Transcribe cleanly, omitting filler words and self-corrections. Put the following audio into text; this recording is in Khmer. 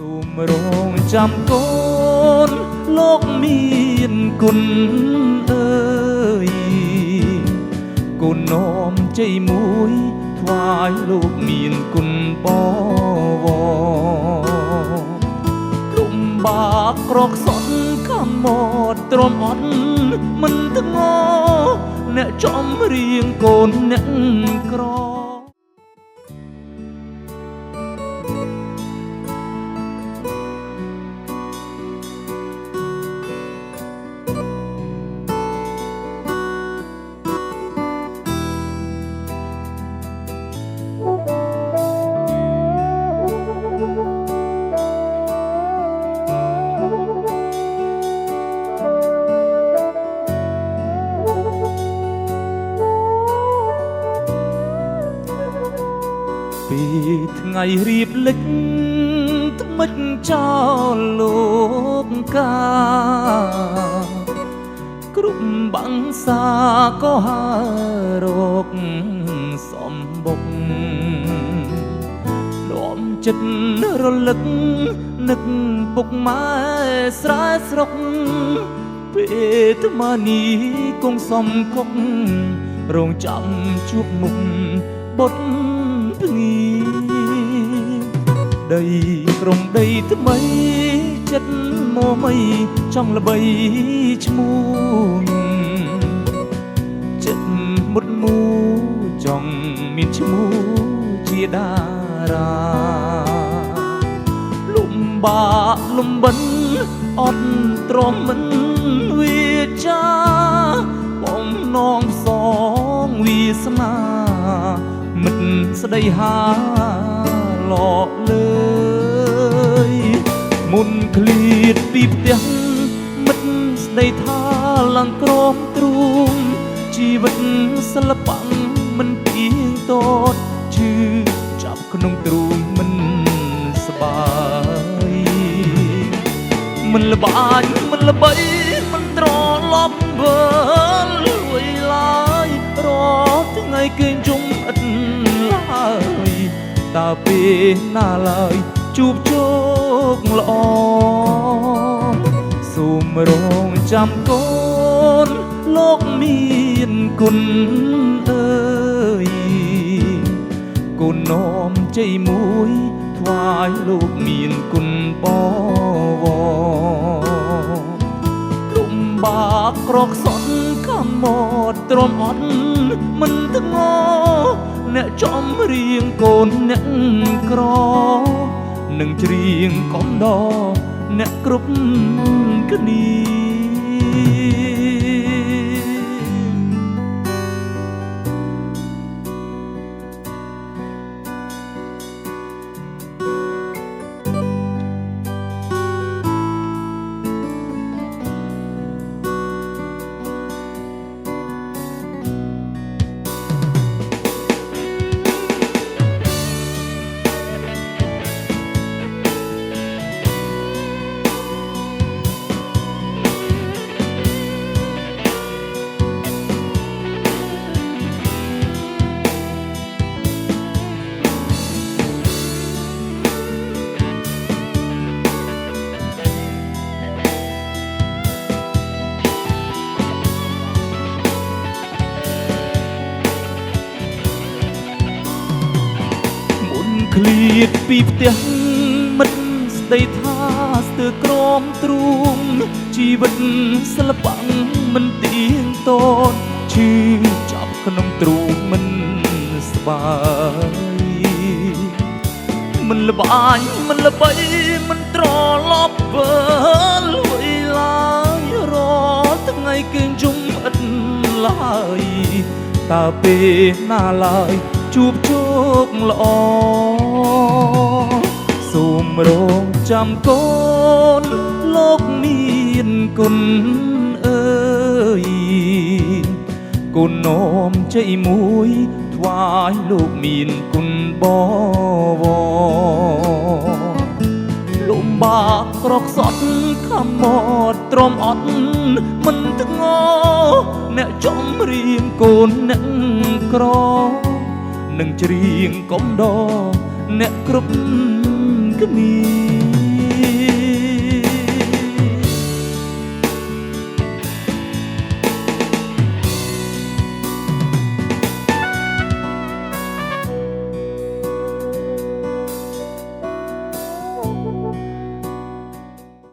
សូមរងចាំកូនលោកមានគុណអើយកូននោមជ័យមួយថ្វាយលោកមានគុណបវរលំបាកក្រកសត់ខំមកទ្រាំអត់មិនធ្ងរអ្នកចំរៀងកូនអ្នកក្រពីថ្ងៃរៀបលិចថ្មិចចោលលោកកាគ្រប់បាំងសាក៏ហើរកសំបុកលំចិត្តរលឹកនឹកពុកម៉ែស្រែស្រុកពេលថ្មនេះគង់សំគុករងចាំជួបមុខបុតភ្ងីដីក្រុងដីថ្មីចិត្តមកមៃចង់ល្បីឈ្មោះចិត្តមុតមូចង់មានឈ្មោះជាតារាលំបាកលំបិនអត់ទ្រាំមិនវាចាបំណងសងវាសនាមិត្តស្ដីហាឡកលើយមុនឃ្លៀតពីផ្ទះមិត្តស្ដីថាឡើងក្រមទ្រូងជីវិតសិល្បៈមិនទៀងទាត់ឈឺចាប់ក្នុងទ្រូងមិនសបាយមិនល្បាញមិនល្បីមិនត្រឡប់វិលវៃឡើយរាល់ថ្ងៃគេជុំឥតឡើយតើពេលណាឡើយជួបជោគល្អសូមរងចាំកូនលោកមានគុណអើយកូននោមជ័យមួយថ្វាយលោកមានគុណបវរលំបាកក្រកសត់ខំមកទ្រាំអត់មិនធ្ងរអ្នកចំរៀងកូនអ្នកក្រនឹងច្រៀងកំដរអ្នកគ្រប់គ្នាឃ្លៀតពីផ្ទះមិត្តស្ដីថាស្ទើរក្រមទ្រូងជីវិតសិល្បៈមិនទៀងទាត់ឈឺចាប់ក្នុងទ្រូងមិនស្បាយមិនល្បាញមិនល្បីមិនត្រឡប់វិលវៃឡើយរាល់ថ្ងៃគេជុំឥតឡើយតើពេលណាឡើយជួបជោគល្អសូមរងចាំកូនលោកមានគុណអើយកូននោមជ័យមួយថ្វាយលោកមានគុណបវរលំបាកក្រកសត់ខំមកទ្រាំអត់មិនធ្ងរអ្នកចំរៀងកូនអ្នកក្រនឹងច្រៀងកំដរអ្នកគ្រប់គ្នា